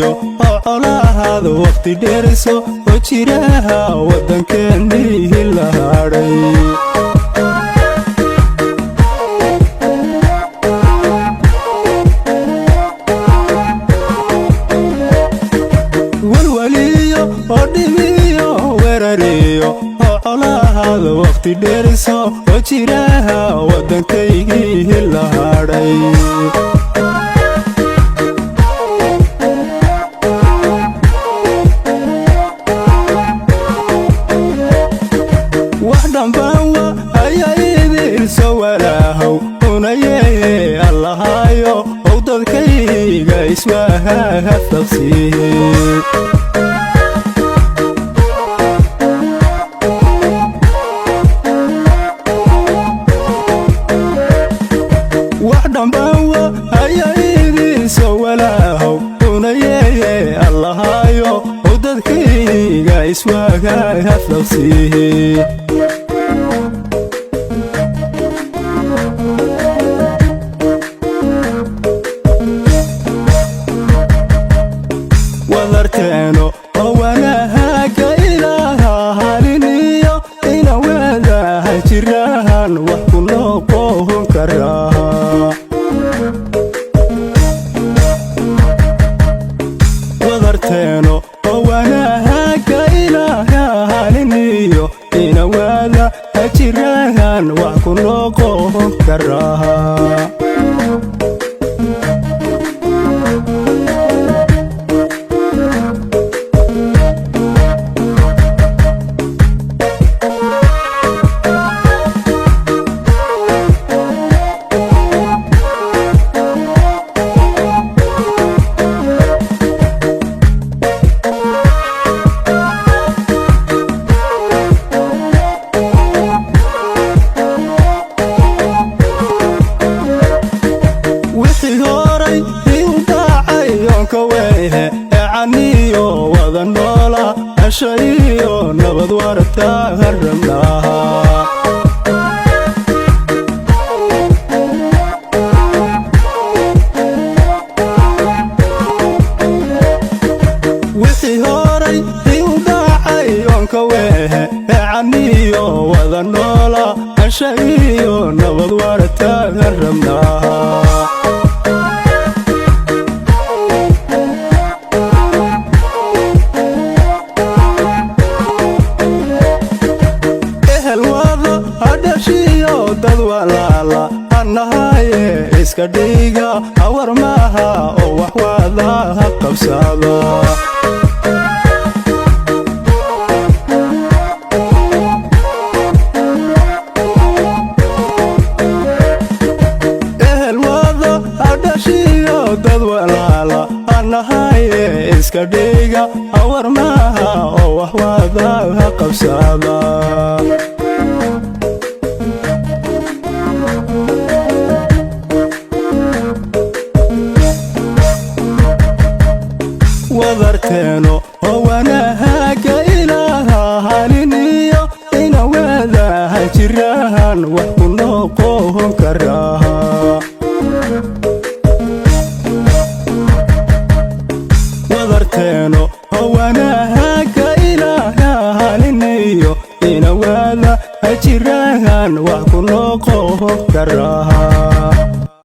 warwaliyo colahaada waqti dheeriso oo jiraha waddankeennii la hadhay warwaliyo oo dhimiyo weerariyo colahaada waqti dheeriso oo jiraha waddankaygii la hadhay waxdhambaanwa ayaa idin soo walaahow unayeeye allahayo ow dadkayga iswaha hafaqsiin waxdhambaanwa ayaa idin soo walaahow unayeeye allahayo ow dadkayga iswaha hafaqsiin wadarteeno oo wanaaga ilaaha haliniyo ina wadaha jirahan wax ku noqon karaa wadarteeno oo wanaaga ilaaha haliniyo ina wadaha jirahan wax ku noqon karaa caniyo wada noola ashayo nabad warta haramnaha wixii horay u dhacay onka wehe caniyo wada noola ashayo nabad warta haramnaha dad walaala annahaye iska dhiga awar maaha oo wax wada ha qabsada ehel wada adhashiyo dad walaala annahaye iska dhiga awar maaha oo wax wada ha qabsada wadarteeno oo wanaaga ilaaha haliniyo ina wadaha jirahan wax